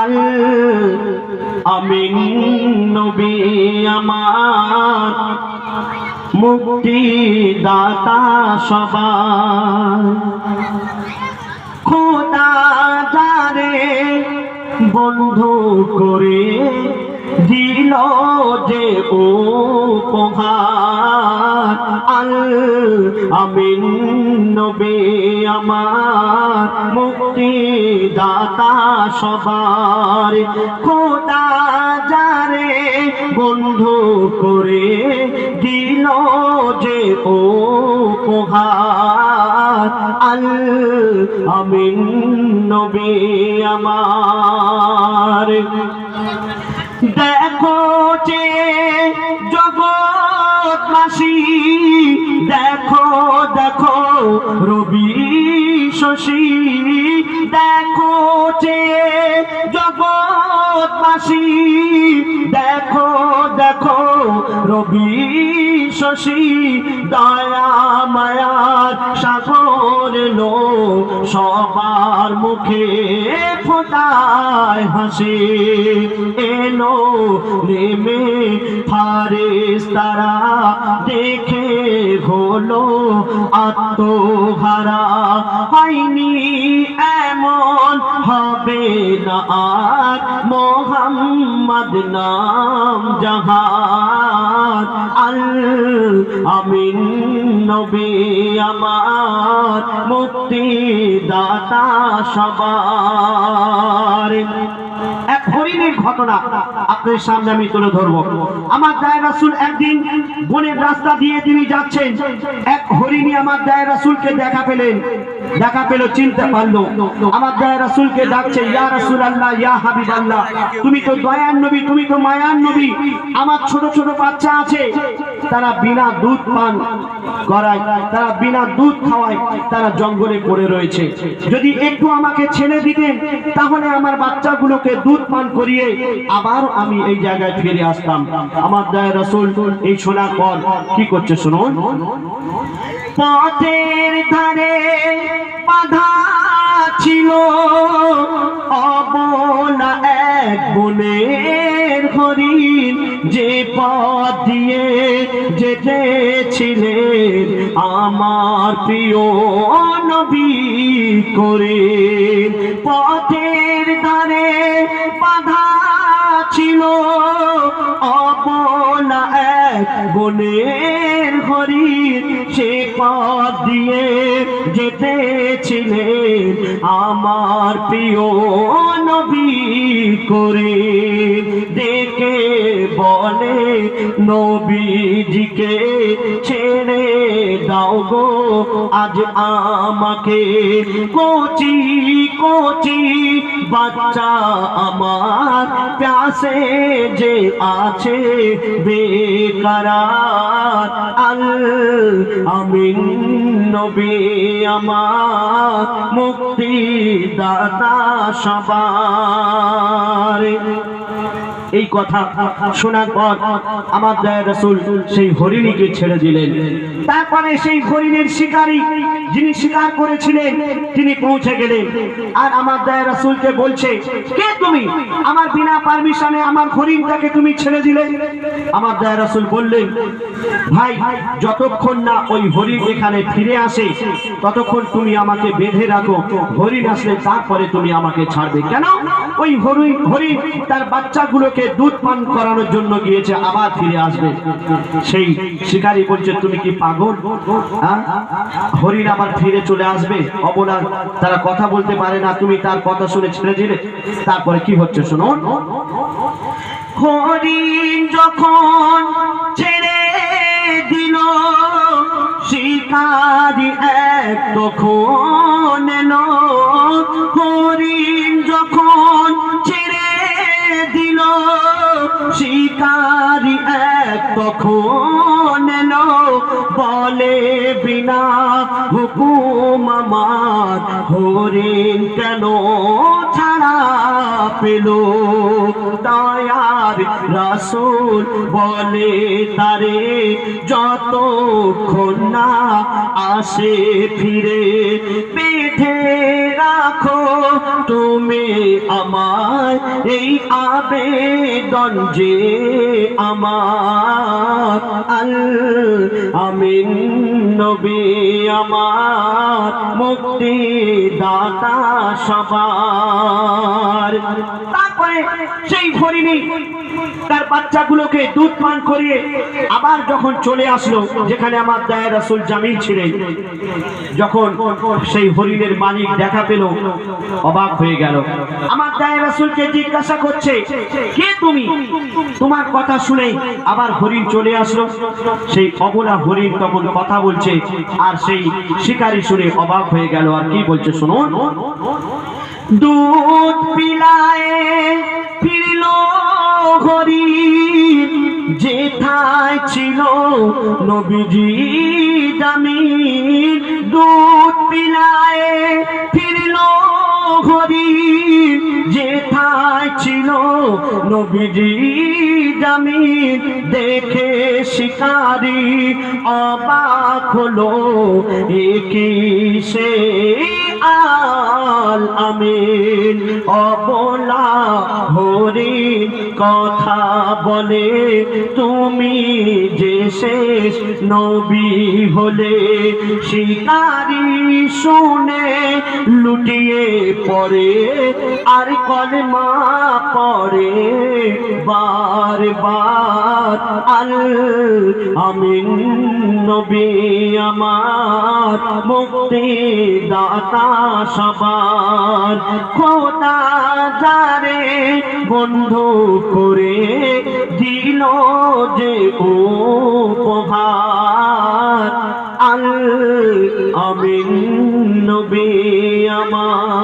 আল আমিন নবী আমার মুক্তি দাতা সবার খোদা যারে বন্ধু করে দিল যে উপহার আল আমিন নবী আমার মুক্তি দাতা সবার খোদা যারে বন্ধু করে দিল যে উপহার আল আমিন নবী আমার দেখো যে জগৎবাসী দেখো দেখো রবি শশী দেখো যে জগৎবাসী দেখো দেখো রবি শশী দয়া মায়ার সাগর লো সবার মুখে ফোটায় হাসি এলো নেমে ফারেস্তারা দেখে হলো আত্মহারা হয়নি এমন হবে না আর মোহাম্মদ নাম জাহান আল আমিন নবী আমার মুক্তি দাতা সবার এক হরিণের ঘটনা আপনাদের সামনে আমি তুলে ধরবো। আমার দায় রাসূল একদিন বনের রাস্তা দিয়ে তিনি যাচ্ছেন, এক হরিণী আমার দায় রাসূলকে দেখা পেল, চিনতে পারলো। আমার দায় রাসূলকে ডাকছে, ইয়া রাসূলুল্লাহ, ইয়া হাবিবাল্লাহ, তুমি তো দয়ার নবী, তুমি তো মায়ার নবী। আমার ছোট ছোট বাচ্চা আছে, তারা বিনা দুধ পান করায়, তারা বিনা দুধ খাওয়ায়, তারা জঙ্গলে পড়ে রয়েছে। যদি একটু আমাকে ছেড়ে দিতেন তাহলে আমার বাচ্চাগুলোকে দুধ পান করিয়ে আবার আমি এই জায়গায় ফিরে আসতাম। আমার দয়া রাসূল এই শোনার পর কি করছে শুনুন। পথের ধারে বাঁধা ছিল অবলা এক বনের হরিণ, যে পথ দিয়ে যেতেছিলেন আমার প্রিয় নবী করে। পথের ধারে বাঁধা ছিল অবলা এক বনের হরিণ, সে পথ দিয়ে যেতেছিলেন আমার প্রিয় নবী করে। ডেকে বলে নবীজিকে ছেড়ে দাও গো আজ আমাকে, কচি কচি বাচ্চা আমার প্যাসে যে আছে বেকারার আল আমিন নবী আমার মুক্তি দাতা সবার। এই কথা শোনার পর আমার দয়া রাসূল সেই হরিণীকে ছেড়ে দিলেন। তারপরে সেই হরিণের শিকারী যিনি শিকার করেছিলেন তিনি পৌঁছে গেলেন, আর আমার দয়া রাসূলকে বলছে, কে তুমি? আমার বিনা পারমিশনে আমার হরিণটাকে তুমি ছেড়ে দিলে। আমার দয়া রাসূল বললেন, ভাই, যতক্ষণ না ওই হরিণ এখানে ফিরে আসে ততক্ষণ তুমি আমাকে বেঁধে রাখো, হরিণ আসলে তারপরে তুমি আমাকে ছাড়বে। কেন? ওই হরিণ তার বাচ্চাগুলোকে দুধ পান করানোর জন্য গিয়েছে, আবার ফিরে আসবে। সেই শিকারী বলছে, তুমি কি পাগল? হরিণ আবার ফিরে চলে আসবে, অবলা তারা কথা বলতে পারে না, তুমি তার কথা শুনে ছেড়ে দিলে। তারপরে কি হচ্ছে শুনুন। হরিণ যখন ছেড়ে দিল শিকারী এক তখন এলো, হরিণ যখন ছেড়ে দিল শিকারী এক তখন এলো, বলে বিনা হুকুম আমার হরিণ কেন ছাড়া পেল? দয়ার রাসূল বলে তারে, যতক্ষণ না আসে ফিরে, বেঁধে রাখো তুমি আমায় এই আবেদন যে আমার আল আমিন নবী আমার মুক্তি দাতা সবার। তারপরে সেই হরিণী তার বাচ্চাগুলোকে দুধ পান করিয়ে আবার যখন চলে আসলো যেখানে আমার দয়ার রাসূল জামিল ছিলেন, যখন সেই হরিণের মালিক দেখা পেল অবাক হয়ে গেল। আমার দয়ার রাসূলকে জিজ্ঞাসা করছে, কে তুমি? তোমার কথা শুনে আবার হরিণ চলে আসলো। সেই অবলা হরিণ তখন কথা বলছে, আর সেই শিকারী শুনে অবাক হয়ে গেল। আর কি বলছে শুনুন। দুধ পিলায় ফিরল হরিণ, যেথায় ছিল নবীজি জামিল। দুধ পিলায় ফিরল হরিণ, যেথায় ছিল নবীজি জামিল। দেখে শিকারী অবাক হলো, একি সে আল আমিন। অবলা হরিণ কথা বলে, তুমি যে শেষ নবী হলে। শিকারী শুনে লুটিয়ে পড়ে, আর কলমা পড়ে বারবার। আল আমিন নবী আমার মুক্তি দাতা সবার। খোদা যারে বন্ধু করে দিল যে উপহার, আল আমিন নবী আমার